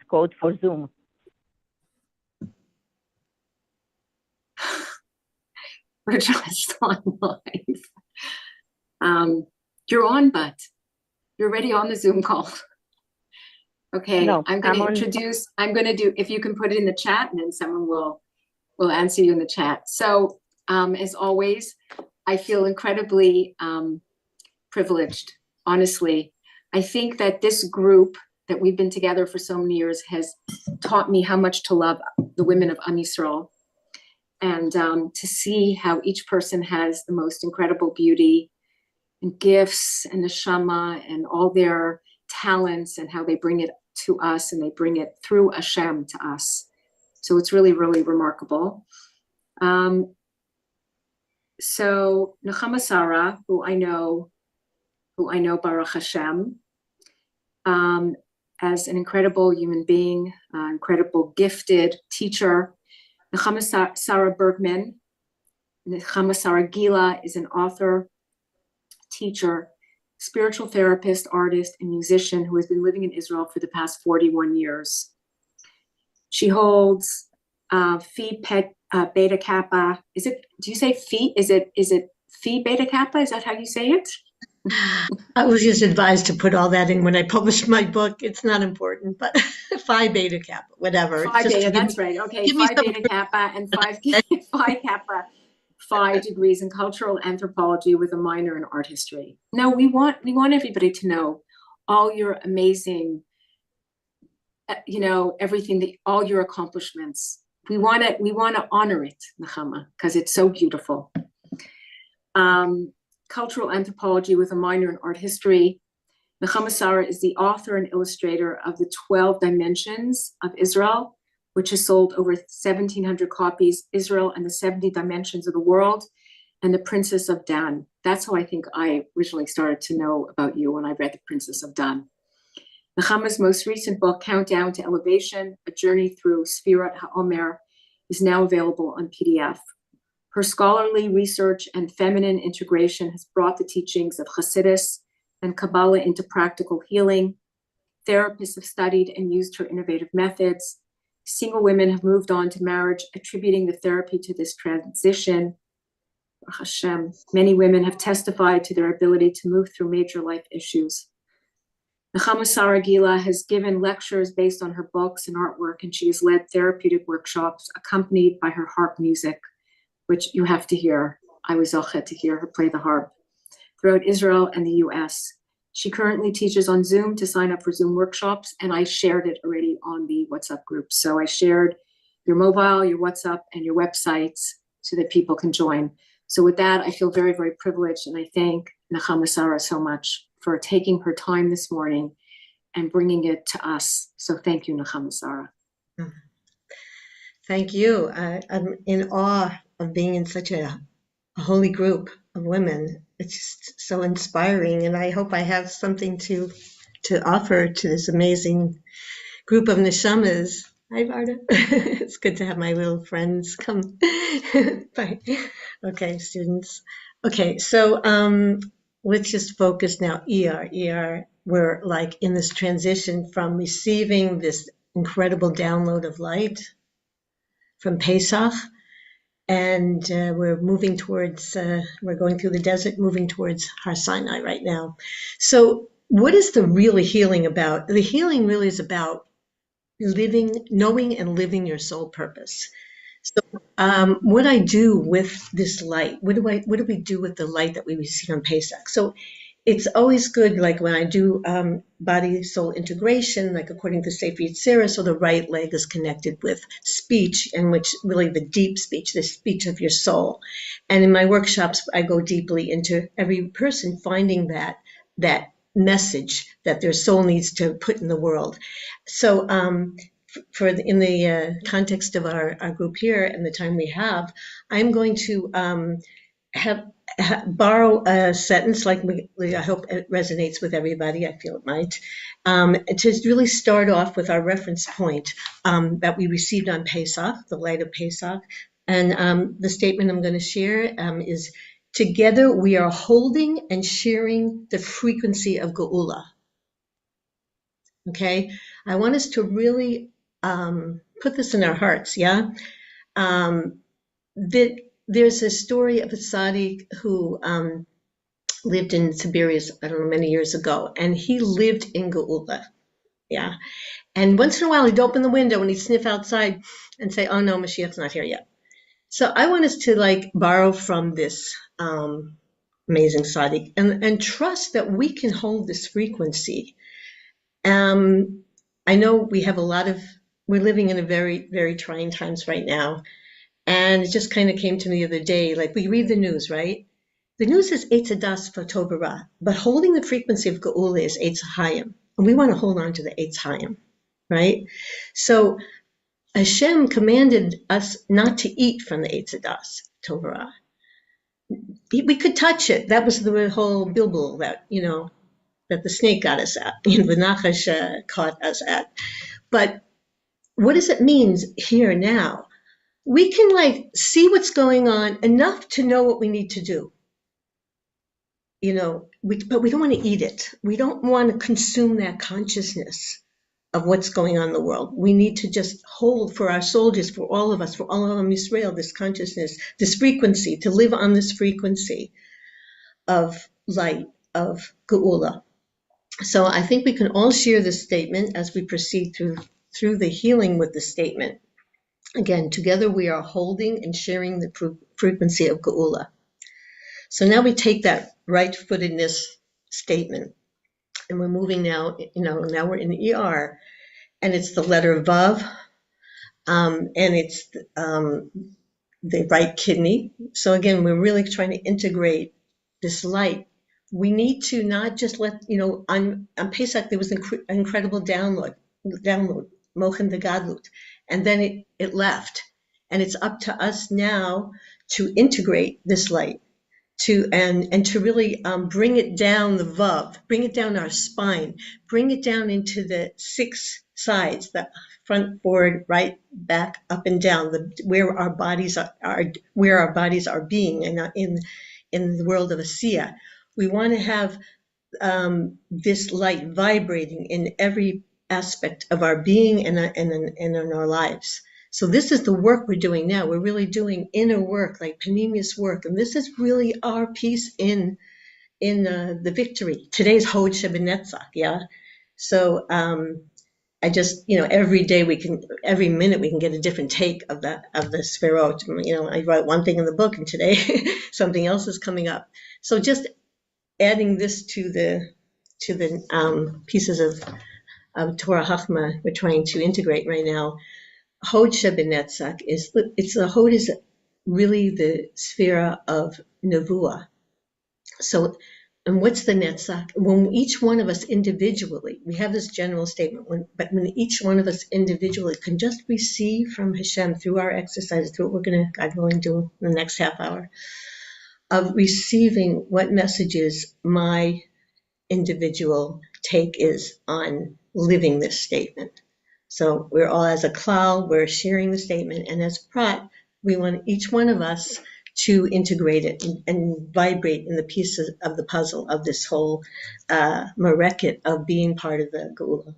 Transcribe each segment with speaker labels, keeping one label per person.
Speaker 1: code for Zoom.
Speaker 2: We're just on live. You're on, but you're already on the Zoom call. Okay,
Speaker 1: No,
Speaker 2: I'm going to introduce, if you can put it in the chat, and then someone will answer you in the chat. So as always, I feel incredibly privileged, honestly. I think that this group that we've been together for so many years has taught me how much to love the women of Am Yisrael, and to see how each person has the most incredible beauty and gifts and neshama and all their talents, and how they bring it to us and they bring it through Hashem to us. So it's really, really remarkable. So Nechama Sarah, who I know Baruch Hashem, as an incredible human being, incredible gifted teacher. Nechama Sarah Burgeman, Nechama Sarah Geula is an author, teacher, spiritual therapist, artist, and musician who has been living in Israel for the past 41 years. She holds Phi Beta Kappa. Do you say Phi? Is it Phi Beta Kappa? Is that how you say it?
Speaker 3: I was just advised to put all that in when I published my book. It's not important, but Phi Beta Kappa, whatever.
Speaker 2: Phi Beta, that's right. Okay, Phi Beta Kappa and Phi Kappa. 5 degrees in cultural anthropology with a minor in art history. No, we want everybody to know all your amazing, everything, all your accomplishments. We want to honor it, Nechama, because it's so beautiful. Cultural anthropology with a minor in art history. Nechama Sarah is the author and illustrator of the 12 Dimensions of Israel, which has sold over 1,700 copies, Israel and the 70 Dimensions of the World, and The Princess of Dan. That's how I think I originally started to know about you, when I read The Princess of Dan. Nechama's most recent book, Countdown to Elevation, A Journey Through Sfirat HaOmer, is now available on PDF. Her scholarly research and feminine integration has brought the teachings of Hasidus and Kabbalah into practical healing. Therapists have studied and used her innovative methods. Single women have moved on to marriage, attributing the therapy to this transition. Hashem. Many women have testified to their ability to move through major life issues. Nechama Sarah Geula has given lectures based on her books and artwork, and she has led therapeutic workshops accompanied by her harp music, which you have to hear. I was zochet to hear her play the harp, throughout Israel and the US. She currently teaches on Zoom. To sign up for Zoom workshops, and I shared it already on the WhatsApp group. So I shared your mobile, your WhatsApp, and your websites so that people can join. So with that, I feel very, very privileged, and I thank Nechama Sarah so much for taking her time this morning and bringing it to us. So thank you, Nechama Sarah.
Speaker 3: Thank you. I'm in awe of being in such a holy group of women. It's just so inspiring, and I hope I have something to offer to this amazing group of neshamas. Hi, Varda. It's good to have my little friends come. Bye. Okay, students. Okay, so let's just focus now. ER. We're like in this transition from receiving this incredible download of light from Pesach, and we're moving towards, we're going through the desert, moving towards Har Sinai right now. So what is the really healing about? The healing really is about knowing and living your soul purpose. So what I do with this light, what do we do with the light that we receive on Pesach? So it's always good, like when I do body-soul integration, like according to Sefer Yetzirah, so the right leg is connected with speech, and which really the deep speech, the speech of your soul. And in my workshops, I go deeply into every person finding that message that their soul needs to put in the world. So in the context of our group here and the time we have, I'm going to borrow a sentence, like I hope it resonates with everybody. I feel it might, to really start off with our reference point that we received on Pesach, the light of Pesach. And the statement I'm going to share is, together we are holding and sharing the frequency of Geula. Okay, I want us to really put this in our hearts, yeah? There's a story of a tzaddik who lived in Tiberias, I don't know, many years ago, and he lived in Geula, yeah? And once in a while, he'd open the window and he'd sniff outside and say, oh no, Mashiach's not here yet. So I want us to like borrow from this amazing tzaddik and trust that we can hold this frequency. I know we have we're living in a very, very trying times right now. And it just kind of came to me the other day, like we read the news, right? The news is Eitz Hadas for Tov, but holding the frequency of Geula is Eitz Hayim. And we want to hold on to the Eitz Hayim, right? So Hashem commanded us not to eat from the Eitz Hadas, Tov. We could touch it. That was the whole bilbul that, that the snake got us at, the Nachash caught us at. But what does it mean here now? We can like see what's going on enough to know what we need to do. But we don't want to eat it. We don't want to consume that consciousness of what's going on in the world. We need to just hold for our soldiers, for all of us, for all of Israel, this consciousness, this frequency, to live on this frequency of light, of Geula. So I think we can all share this statement as we proceed through the healing with the statement. Again, together we are holding and sharing the frequency of Geula. So now we take that right-footedness statement, and we're moving now, now we're in ER, and it's the letter Vav, and it's the right kidney. So again, we're really trying to integrate this light. We need to not just let, on Pesach, there was an incredible download, Mochen de Gadlut, and then it left. And it's up to us now to integrate this light, and to really bring it down the Vav, bring it down our spine, bring it down into the 6 sides, the front, forward, right, back, up and down, where our bodies are being, and in the world of Asiya. We want to have this light vibrating in every aspect of our being and in our lives. So this is the work we're doing now. We're really doing inner work, like panemius work, and this is really our piece in the victory. Today's Hod Shebenetzach, yeah. So I just, every minute we can get a different take of the Sferot. I write one thing in the book, and today something else is coming up. So just adding this to the pieces of Torah Chachma we're trying to integrate right now. Hod Shebenetzach Hod is really the sphere of Nevuah. So, and what's the Netzach? When each one of us individually, we have this general statement, but when each one of us individually can just receive from Hashem through our exercises, through what we're going to, God willing, do in the next half hour, of receiving what messages my individual take is on living this statement. So we're all, as a klal, we're sharing the statement, and as prat, we want each one of us to integrate it and vibrate in the pieces of the puzzle of this whole mareket of being part of the Geula.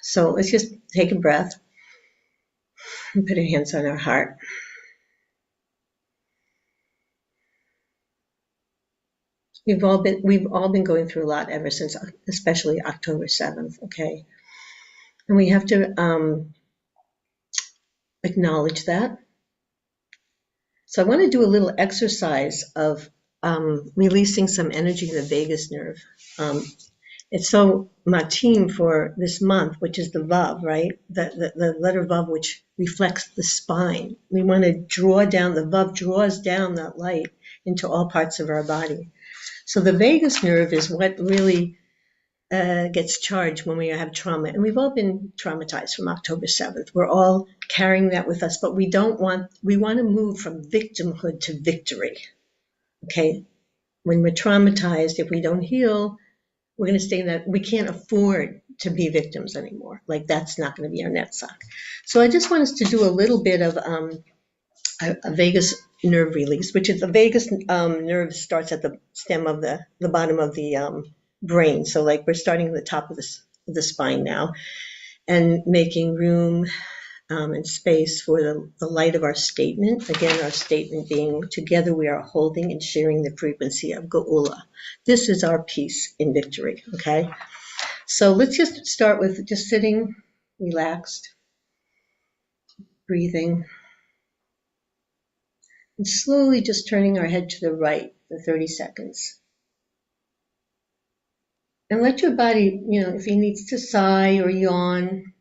Speaker 3: So let's just take a breath and put our hands on our heart. We've all been going through a lot ever since, especially October 7th, okay? And we have to acknowledge that. So I want to do a little exercise of releasing some energy in the vagus nerve. It's so matim for this month, which is the Vav, right? The letter Vav, which reflects the spine. We want to draw down, the Vav draws down that light into all parts of our body. So the vagus nerve is what really gets charged when we have trauma. And we've all been traumatized from October 7th. We're all carrying that with us, but we want to move from victimhood to victory, okay? When we're traumatized, if we don't heal, we're going to stay in that. We can't afford to be victims anymore. Like, that's not going to be our netzach. So I just want us to do a little bit of a vagus nerve release, which is the vagus nerve starts at the stem of the bottom of the brain. So like we're starting at the top of this the spine now, and making room and space for the light of our statement. Again, our statement being, together we are holding and sharing the frequency of Geula. This is our peace in victory, okay? So let's just start with just sitting relaxed, breathing, and slowly just turning our head to the right for 30 seconds. And let your body, if he needs to sigh or yawn,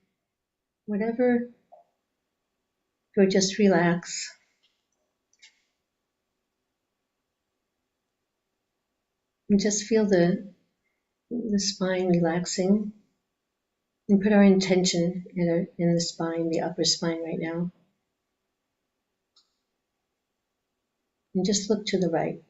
Speaker 3: whatever, or just relax. And just feel the spine relaxing. And put our intention in the spine, the upper spine right now. And just look to the right.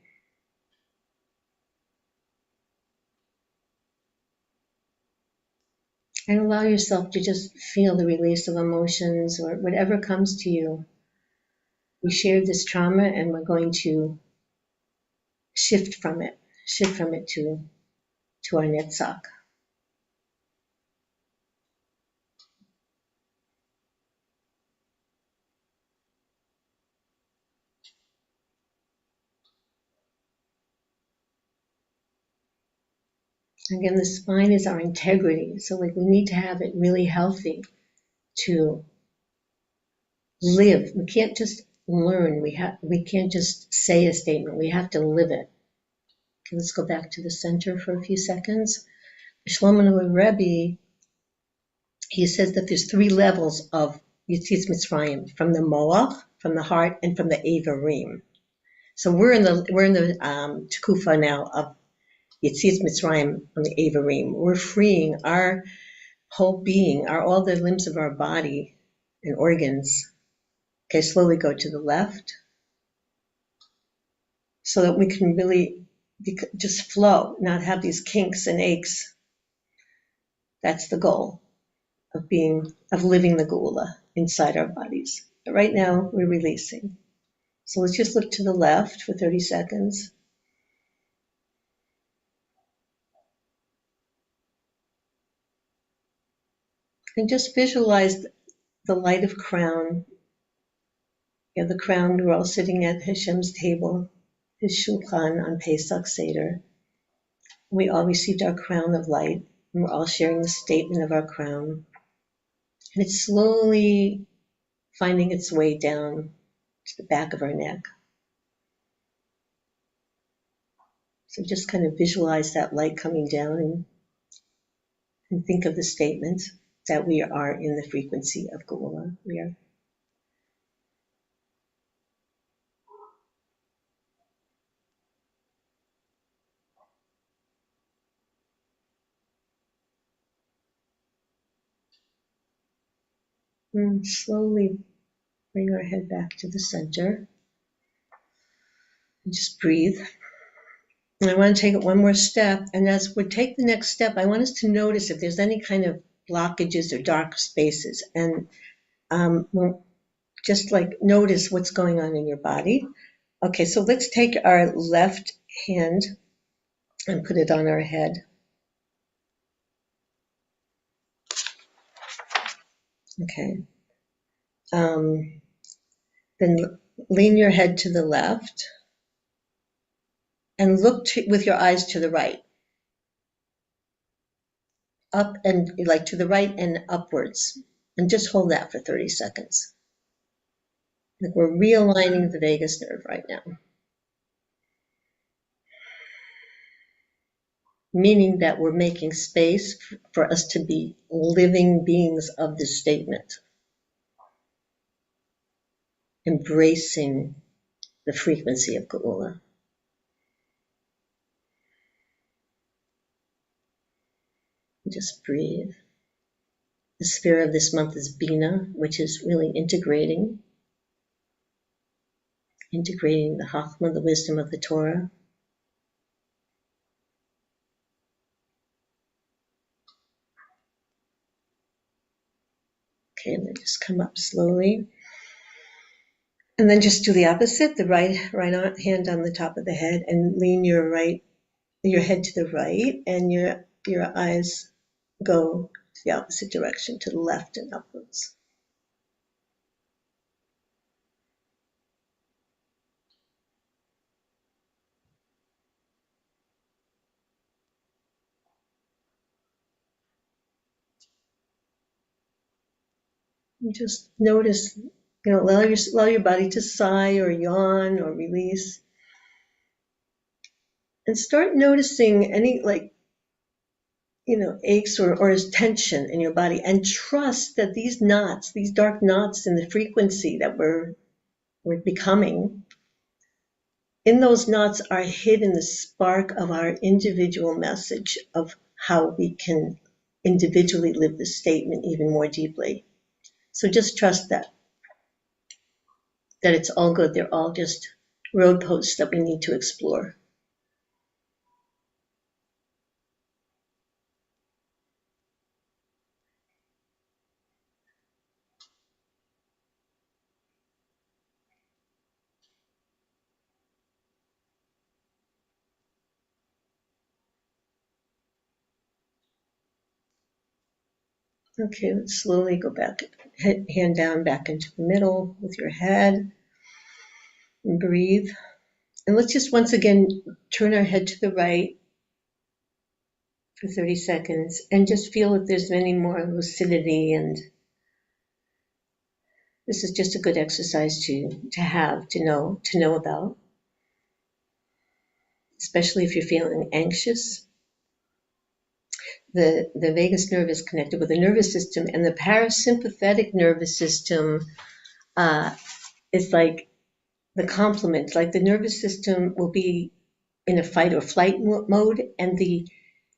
Speaker 3: And allow yourself to just feel the release of emotions or whatever comes to you. We shared this trauma and we're going to shift from it to our netzach. Again, the spine is our integrity. So we need to have it really healthy to live. We can't just learn. We can't just say a statement. We have to live it. Okay, let's go back to the center for a few seconds. Shlomo Rebbe, he says that there's 3 levels of Yetzias Mitzrayim, from the Moach, from the heart, and from the Avarim. So we're in the Tekufa now of Yetzias Mitzrayim on the Avarim. We're freeing our whole being, all the limbs of our body and organs. Okay, slowly go to the left, so that we can really just flow, not have these kinks and aches. That's the goal of living the Geula inside our bodies. But right now, we're releasing. So let's just look to the left for 30 seconds. And just visualize the light of crown. The crown, we're all sitting at Hashem's table, his shulchan on Pesach Seder. We all received our crown of light, and we're all sharing the statement of our crown. And it's slowly finding its way down to the back of our neck. So just kind of visualize that light coming down and think of the statement that we are in the frequency of Geula. We are. And slowly bring our head back to the center. And just breathe. And I want to take it one more step. And as we take the next step, I want us to notice if there's any kind of blockages or dark spaces. And just like notice what's going on in your body. Okay, so let's take our left hand and put it on our head. Okay. Then lean your head to the left and look with your eyes to the right. Up and like to the right and upwards. And just hold that for 30 seconds. Like we're realigning the vagus nerve right now. Meaning that we're making space for us to be living beings of this statement. Embracing the frequency of Geula. Just breathe. The sphere of this month is Bina, which is really integrating the Chachma, the wisdom of the Torah. Okay, and then just come up slowly. And then just do the opposite, the right hand on the top of the head, and lean your head to the right, and your eyes go the opposite direction, to the left and upwards. And just notice, allow your body to sigh or yawn or release. And start noticing any aches or tension in your body, and trust that these knots, these dark knots in the frequency that we're becoming, in those knots are hidden the spark of our individual message of how we can individually live this statement even more deeply. So just trust that it's all good. They're all just road posts that we need to explore. Okay, let's slowly go back, hand down back into the middle with your head, and breathe. And let's just once again turn our head to the right for 30 seconds and just feel if there's any more lucidity. And this is just a good exercise to know about, especially if you're feeling anxious. The vagus nerve is connected with the nervous system, and the parasympathetic nervous system is like the complement. Like the nervous system will be in a fight or flight mode, and the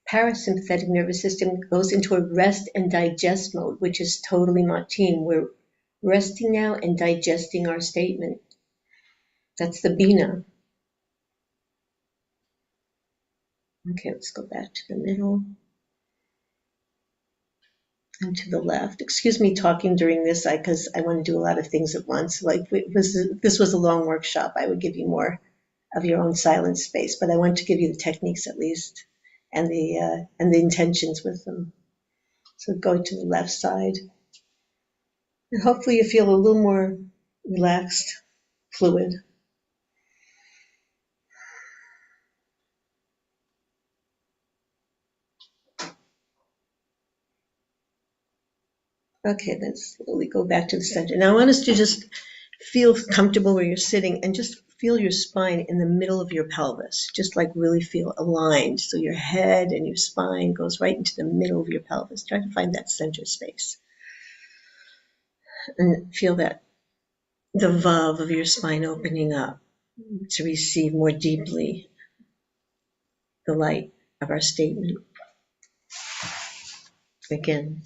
Speaker 3: parasympathetic nervous system goes into a rest and digest mode, which is totally Matim. We're resting now and digesting our statement. That's the Bina. Okay, let's go back to the middle and to the left. Excuse me talking during this, because I want to do a lot of things at once. Like this was a long workshop. I would give you more of your own silent space, but I want to give you the techniques at least, and the intentions with them. So go to the left side, and hopefully you feel a little more relaxed, fluid. Okay, then slowly go back to the center. Now I want us to just feel comfortable where you're sitting and just feel your spine in the middle of your pelvis. Just like really feel aligned. So your head and your spine goes right into the middle of your pelvis. Try to find that center space. And feel that the valve of your spine opening up to receive more deeply the light of our statement. Again,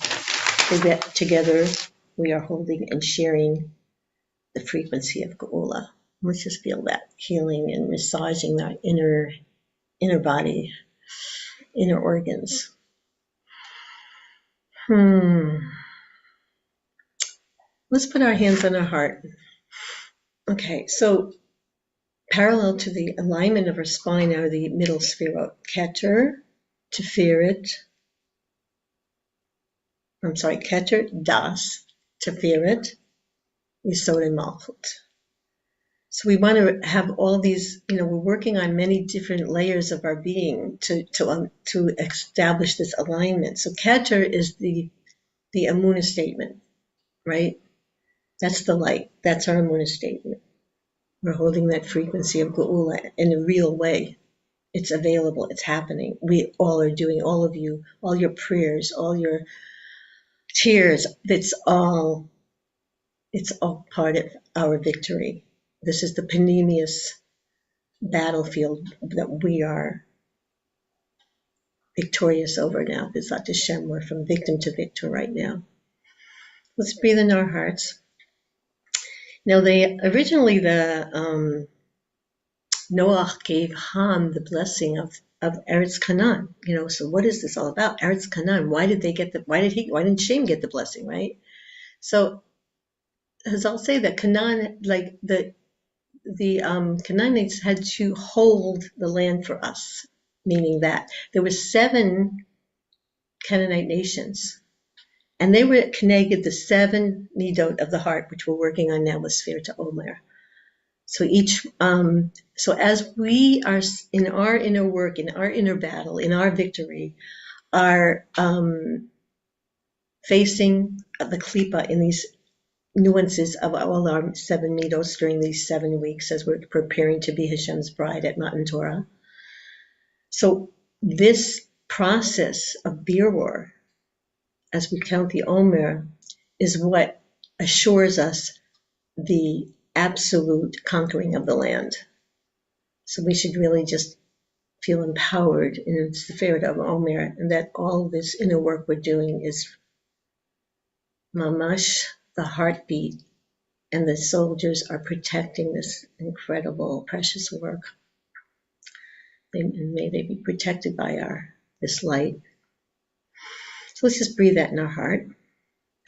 Speaker 3: together we are holding and sharing the frequency of Geula. Let's just feel that healing and massaging that inner body, inner organs. Let's put our hands on our heart. Okay, so parallel to the alignment of our spine are the middle spherot, Keter, Tiferet, Keter, Das, Tiferet, Yesod, and Malchut. So we want to have all these, we're working on many different layers of our being to establish this alignment. So Keter is the Emunah statement, right? That's the light. That's our Emunah statement. We're holding that frequency of Geula in a real way. It's available. It's happening. We all are doing, all of you, all your prayers, all your tears. It's all part of our victory. This is the panemius battlefield that we are victorious over now. B'ezrat Hashem, we're from victim to victor right now. Let's breathe in our hearts. Now, originally Noach gave Ham the blessing of Eretz Canaan. So what is this all about? Eretz Canaan. Why didn't Shem get the blessing, right? So, as I'll say that Canaan, like the Canaanites had to hold the land for us, meaning that there were 7 Canaanite nations. And they were connected the 7 midot of the heart, which we're working on now with Sphere to Omer. So so as we are in our inner work, in our inner battle, in our victory, are facing the klipa in these nuances of all our 7 midos during these 7 weeks as we're preparing to be Hashem's bride at Matan Torah. So this process of birur, as we count the Omer, is what assures us the absolute conquering of the land. So we should really just feel empowered in the spirit of Omer, and that all this inner work we're doing is mamash, the heartbeat, and the soldiers are protecting this incredible, precious work. And may they be protected by this light. So let's just breathe that in our heart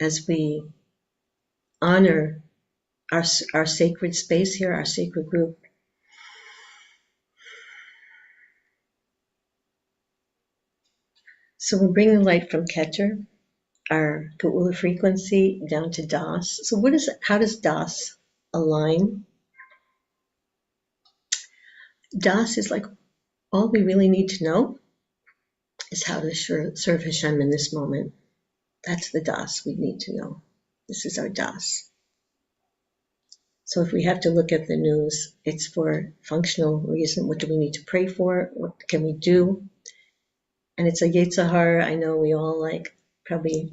Speaker 3: as we honor our sacred space here, our sacred group. So we'll bring the light from Keter, our Geula frequency, down to Das. So how does Das align? Das is like all we really need to know is how to serve Hashem in this moment. That's the Das we need to know. This is our Das. So if we have to look at the news, it's for functional reason. What do we need to pray for? What can we do? And it's a Yetzirah. I know we all probably,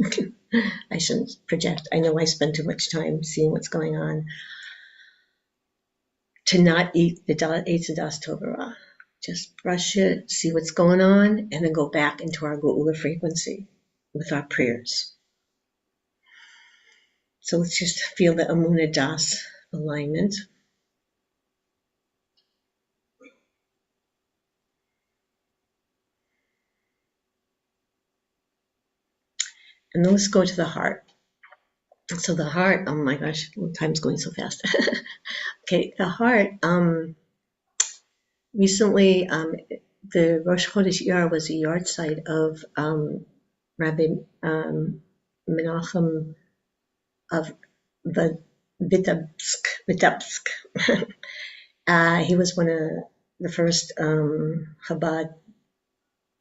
Speaker 3: I shouldn't project. I know I spend too much time seeing what's going on. To not eat the Eitz Das Tovara. Just brush it, see what's going on, and then go back into our Geula frequency with our prayers. So let's just feel the Amunah Das alignment. And then let's go to the heart. So the heart, oh my gosh, time's going so fast. Okay, the heart, recently, the Rosh Chodesh Iyar was a yard site of Rabbi Menachem of Vitebsk. He was one of the first Chabad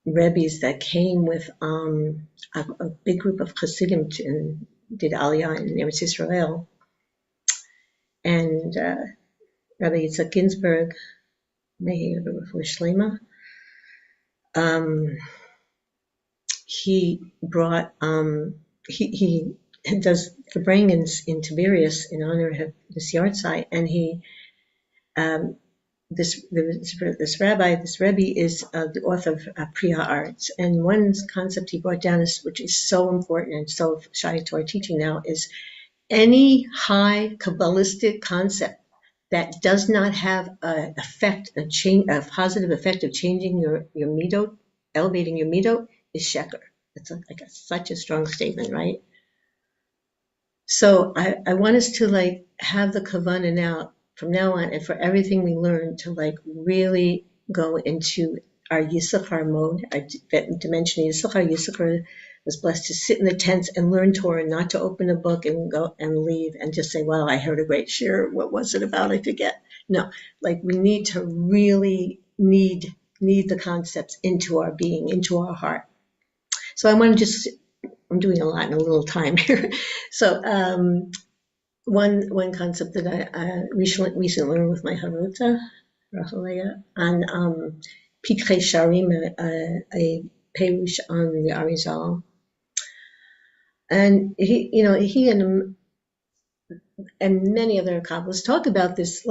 Speaker 3: Rebbes that came with a big group of Hasidim and did Aliyah in Eretz Yisrael. And Rabbi Yitzhak Ginsburg, may he have a refuah shlema, he brought, he does the bring-ins in Tiberias in honor of this yard site, and he, this Rebbe is the author of Priya Arts, and one concept he brought down, which is so important and so shy to our teaching now, is any high Kabbalistic concept that does not have a positive effect of changing your midot, elevating your midot, is sheker. It's such a strong statement, right? So I want us to have the kavanah now, from now on, and for everything we learn, to really go into our Yisachar mode, our dimension of Yisachar. Yisachar was blessed to sit in the tents and learn Torah, not to open a book and go and leave and just say, well, I heard a great shir. What was it about? I forget. No, we need to really need the concepts into our being, into our heart. So I want to I'm doing a lot in a little time here. So one concept that I recently learned with my Harota, Rachaleah, on Pikrei Sharim, a perush on the Arizal. And he and many other Kabbalists talk about this,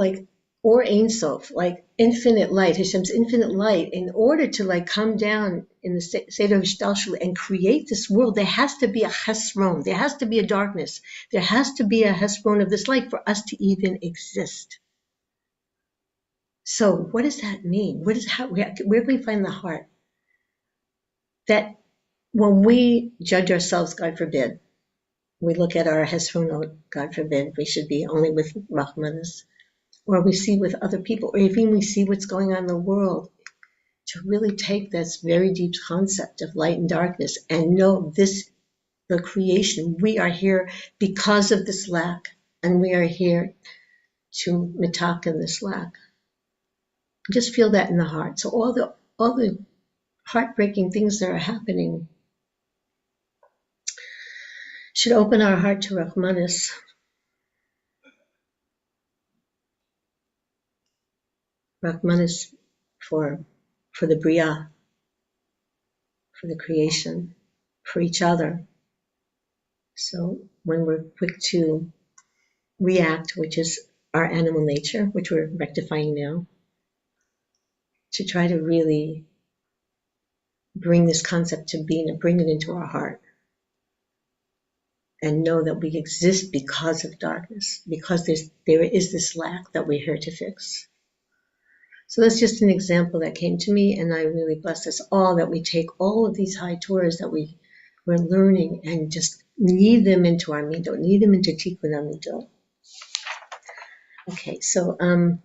Speaker 3: or Ein Sof, infinite light, Hashem's infinite light. In order to come down in the state of Shtalshul and create this world, there has to be a Hesron, there has to be a darkness, there has to be a Hesron of this light for us to even exist. So what does that mean? Where can we find the heart? That when we judge ourselves, God forbid, we look at our Hesronot, God forbid, we should be only with Rahmanas, or we see with other people, or even we see what's going on in the world. to really take this very deep concept of light and darkness and know this, the creation, we are here because of this lack, and we are here to mitaken this lack. Just feel that in the heart. So all the heartbreaking things that are happening should open our heart to Rahmanis. Rahmanis for the Bria, for the creation, for each other. So when we're quick to react, which is our animal nature, which we're rectifying now, to try to really bring this concept to being and bring it into our heart and know that we exist because of darkness, because there is this lack that we're here to fix. So that's just an example that came to me, and I really bless us all that we take all of these high Torahs that we're learning and just knead them into our midot, knead them into tikkun midot. Okay, so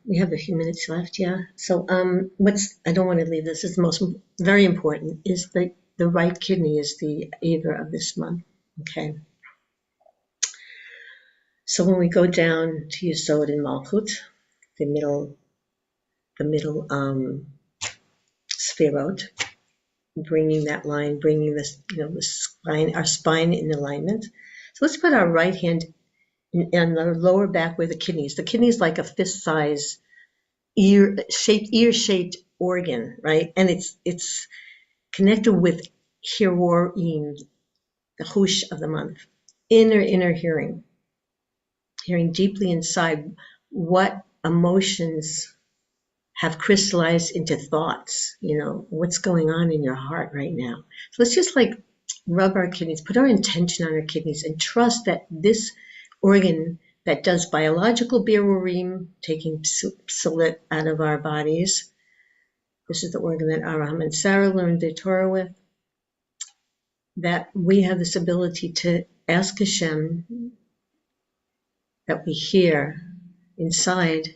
Speaker 3: we have a few minutes left, yeah. So I don't want to leave this, is the most very important, is the right kidney is the Aver of this month, okay? So when we go down to Yesod and Malchut, the middle Sefirot, bringing that line, bringing this, the spine, our spine in alignment. So let's put our right hand in the lower back where the kidney is like a fist size ear-shaped organ, right? And it's connected with Hiroim, the Hush of the month, inner hearing deeply inside what emotions have crystallized into thoughts, what's going on in your heart right now. So let's just like rub our kidneys, put our intention on our kidneys, and trust that this organ that does biological birurim, taking psalit out of our bodies. This is the organ that Abraham and Sarah learned their Torah with. That we have this ability to ask Hashem that we hear inside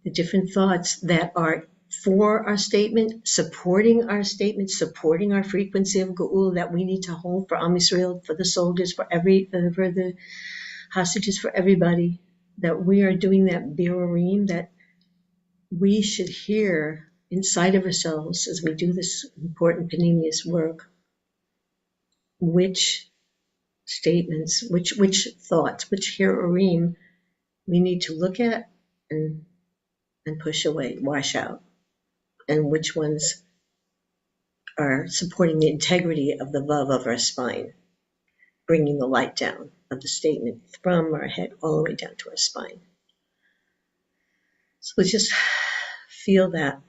Speaker 3: the different thoughts that are for our statement, supporting our frequency of Geula that we need to hold for Am Yisrael, for the soldiers, for the hostages, for everybody, that we are doing that birurim, that we should hear inside of ourselves as we do this important panemius work, which statements, which thoughts, which hirurim we need to look at and push away, wash out, and which ones are supporting the integrity of the vav of our spine, bringing the light down of the statement from our head all the way down to our spine. So let's just feel that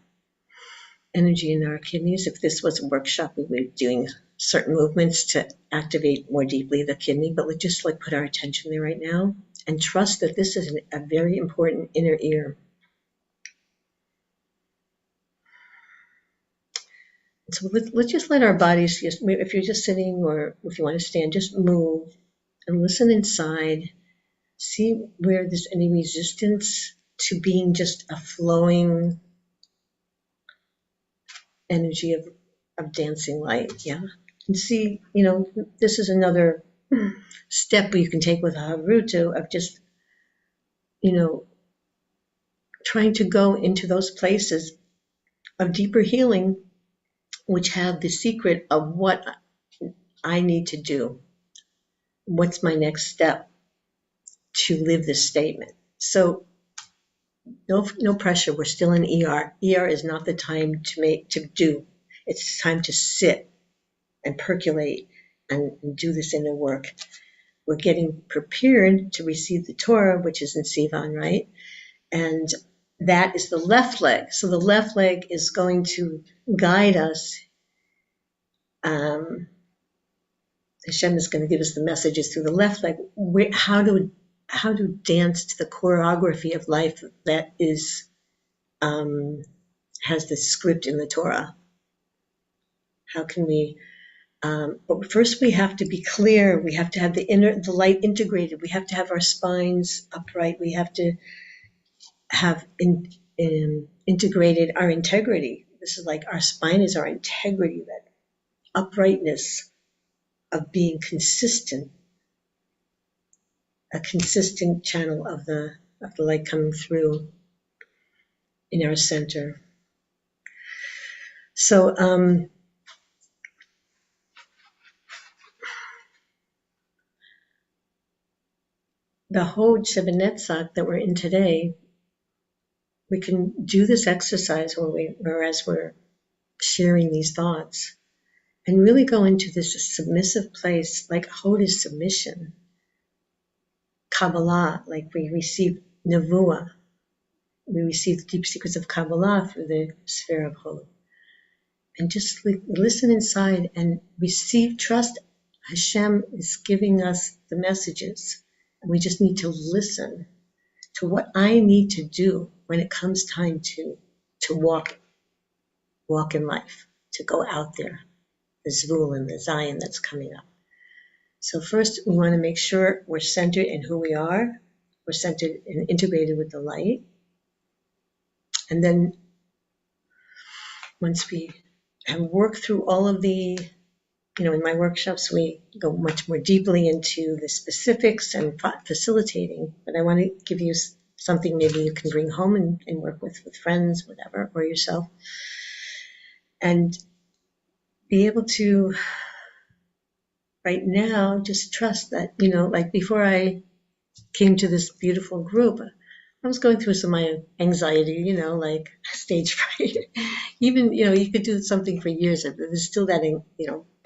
Speaker 3: energy in our kidneys. If this was a workshop, we would be doing certain movements to activate more deeply the kidney, but let's just like put our attention there right now and trust that this is a very important inner ear. So let's just let our bodies, if you're just sitting or if you want to stand, just move and listen inside. See where there's any resistance to being just a flowing energy of dancing light, yeah? And see, this is another step you can take with Haruto of just, trying to go into those places of deeper healing, which have the secret of what I need to do. What's my next step to live this statement? So no pressure. We're still in ER. ER is not the time to do. It's time to sit and percolate and do this inner work. We're getting prepared to receive the Torah, which is in Sivan, right? And that is the left leg. So the left leg is going to guide us. Hashem is going to give us the messages through the left leg. How to dance to the choreography of life that is has the script in the Torah. How can we? But first, we have to be clear. We have to have the light integrated. We have to have our spines upright. We have to have integrated our integrity. This is like our spine is our integrity, that uprightness of being consistent, a consistent channel of the light coming through in our center. So the Hod Shebenetzach that we're in today, we can do this exercise whereas we're sharing these thoughts and really go into this submissive place, like Hod is submission, Kabbalah, like we receive Nevuah, we receive the deep secrets of Kabbalah through the sphere of Hod. And just listen inside and receive, trust Hashem is giving us the messages. And we just need to listen to what I need to do when it comes time to walk in life, to go out there, the Zvul and the Zion that's coming up. So first, we want to make sure we're centered in who we are. We're centered and integrated with the light. And then once we have worked through all of the, in my workshops, we go much more deeply into the specifics and facilitating. But I want to give you something maybe you can bring home and work with friends, whatever, or yourself. And be able to, right now, just trust that, like before I came to this beautiful group, I was going through some of my anxiety, like stage fright. Even, you could do something for years, but there's still that,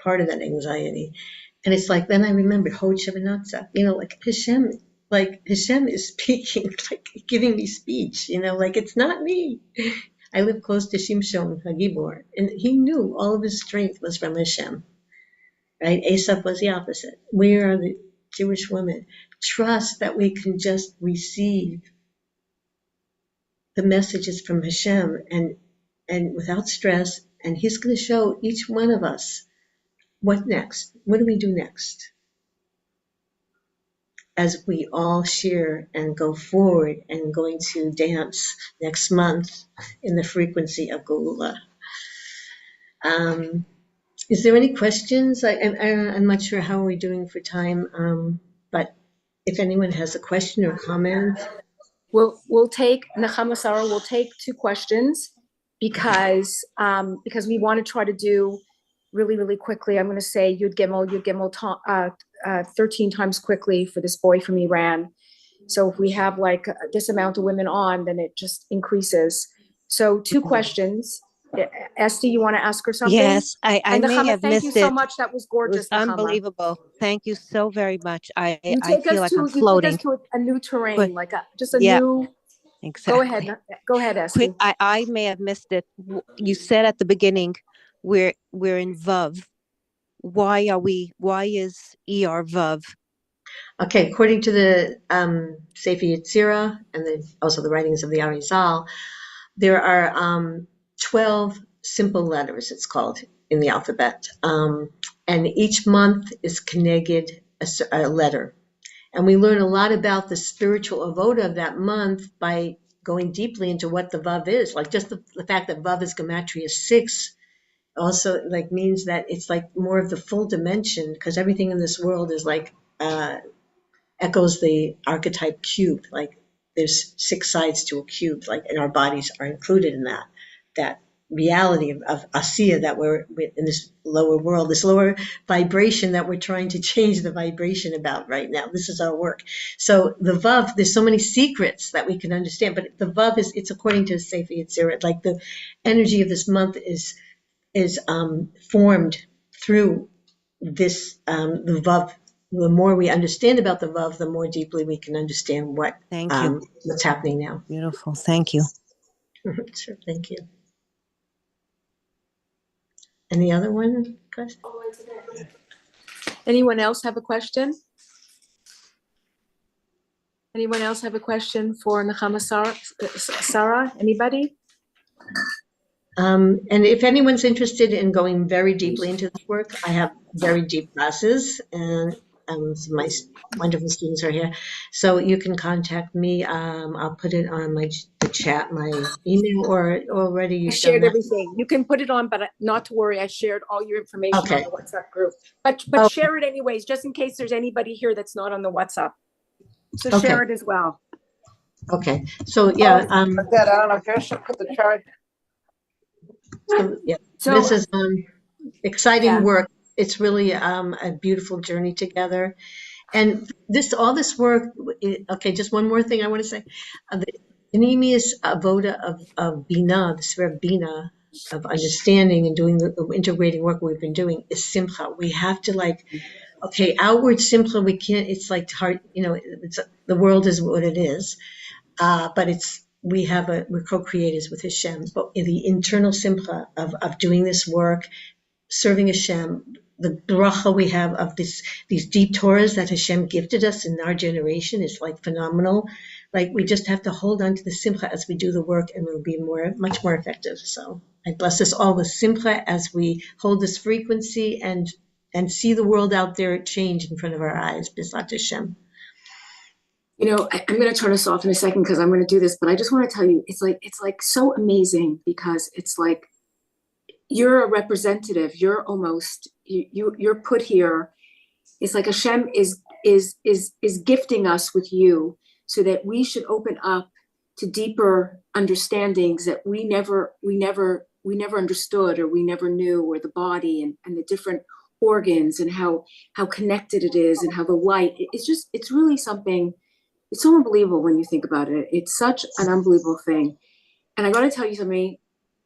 Speaker 3: part of that anxiety. And it's like, then I remember Hod Shebenetzach, like Hashem is speaking, like giving me speech, like it's not me. I live close to Shimshon Hagibor, and he knew all of his strength was from Hashem, right? Asaph was the opposite. We are the Jewish women. Trust that we can just receive the messages from Hashem and without stress, and he's going to show each one of us what next. What do we do next? As we all share and go forward and going to dance next month in the frequency of Geula. Is there any questions? I'm not sure how we're doing for time, but if anyone has a question or comment.
Speaker 2: We'll take, Nechama Sarah, we'll take 2 questions because we want to try to do really, really quickly. I'm going to say Yud Gimel 13 times quickly for this boy from Iran. So if we have like this amount of women on, then it just increases. So 2 questions. Esty, you want to ask her something?
Speaker 1: Yes, I
Speaker 2: and
Speaker 1: may
Speaker 2: Nechama,
Speaker 1: have
Speaker 2: thank
Speaker 1: missed
Speaker 2: you so
Speaker 1: it.
Speaker 2: much. That was
Speaker 1: It
Speaker 2: gorgeous.
Speaker 1: was unbelievable. Thank you so very much. I feel like I'm
Speaker 2: You
Speaker 1: floating.
Speaker 2: take us to a new terrain,
Speaker 1: But,
Speaker 2: like just a
Speaker 1: yeah,
Speaker 2: new.
Speaker 1: Exactly.
Speaker 2: Go ahead, Esty.
Speaker 1: Quick, I may have missed it. You said at the beginning we're in Vav. Why is ER Vav?
Speaker 3: Okay, according to the Sefer Yetzirah and also the writings of the Arizal, there are 12 simple letters, it's called, in the alphabet. And each month is connected a letter. And we learn a lot about the spiritual avoda of that month by going deeply into what the Vav is. Like just the fact that Vav is Gematria 6 also like means that it's like more of the full dimension, because everything in this world is like echoes the archetype cube. Like there's 6 sides to a cube, like, and our bodies are included in that reality of Asiya, that we're in this lower world, this lower vibration that we're trying to change the vibration about right now. This is our work. So the Vav, there's so many secrets that we can understand, but the Vav it's according to Sefer Yetzirah, like the energy of this month is formed through this, the Vav. The more we understand about the Vav, the more deeply we can understand what's happening now.
Speaker 1: Beautiful. Thank you.
Speaker 3: Sure. Thank you. Any other one?
Speaker 2: Anyone else have a question? Anyone else have a question for Nechama Sarah? Anybody?
Speaker 3: And if anyone's interested in going very deeply into this work, I have very deep classes, and My wonderful students are here. So you can contact me. I'll put it on the chat, my email, or already
Speaker 2: I
Speaker 3: you've done
Speaker 2: shared
Speaker 3: that.
Speaker 2: everything. You can put it on, but not to worry. I shared all your information
Speaker 3: Okay.
Speaker 2: on the WhatsApp group. But
Speaker 3: Okay.
Speaker 2: share it anyways, just in case there's anybody here that's not on the WhatsApp. So
Speaker 3: Okay.
Speaker 2: share it as well.
Speaker 3: Okay. So yeah.
Speaker 4: Dad, I don't know if I should put the chart.
Speaker 3: So, yeah.
Speaker 2: So
Speaker 3: This is exciting
Speaker 2: yeah.
Speaker 3: work. It's really a beautiful journey together. And all this work, okay, just one more thing I want to say. The Anemius avoda of Bina, the sphere of Bina, of understanding and doing the integrating work we've been doing is Simcha. We have to okay, outward Simcha, we can't, it's like hard, the world is what it is. But we're co-creators with Hashem. But in the internal Simcha of doing this work, serving Hashem, the bracha we have of these deep Torahs that Hashem gifted us in our generation is phenomenal. We just have to hold on to the simcha as we do the work, and we'll be much more effective. So I bless us all with simcha as we hold this frequency and see the world out there change in front of our eyes. B'ezrat Hashem.
Speaker 2: I'm going to turn us off in a second because I'm going to do this, but I just want to tell you, it's like so amazing because it's like you're a representative. You're almost you're put here. It's like Hashem is gifting us with you so that we should open up to deeper understandings that we never understood or we never knew, or the body and the different organs and how connected it is and how the light. It's really something. It's so unbelievable when you think about it. It's such an unbelievable thing. And I got to tell you something.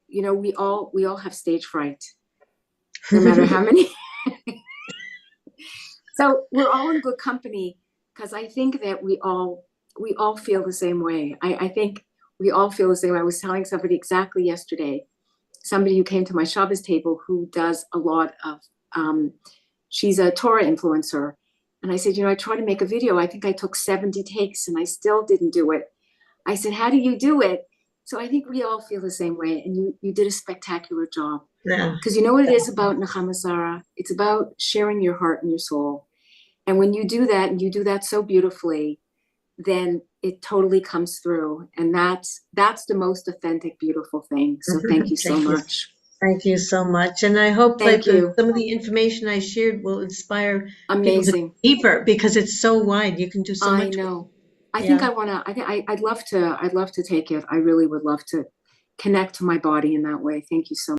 Speaker 2: We all have stage fright, no matter how many. So we're all in good company because I think that we all feel the same way. I think we all feel the same way. I was telling somebody exactly yesterday, somebody who came to my Shabbos table who does a lot of, she's a Torah influencer. And I said, I tried to make a video. I think I took 70 takes and I still didn't do it. I said, how do you do it? So I think we all feel the same way. And you did a spectacular job.
Speaker 3: Yeah.
Speaker 2: Because you know what it is about Nechama Sarah? It's about sharing your heart and your soul. And when you do that, and you do that so beautifully, then it totally comes through. And that's the most authentic, beautiful thing. So thank you so much.
Speaker 3: Thank you so much. And I hope
Speaker 2: Thank you.
Speaker 3: some of the information I shared will inspire
Speaker 2: Amazing.
Speaker 3: people to go deeper, because it's so wide. You can do so much.
Speaker 2: I know. I'd love to take it. I really would love to connect to my body in that way. Thank you so much.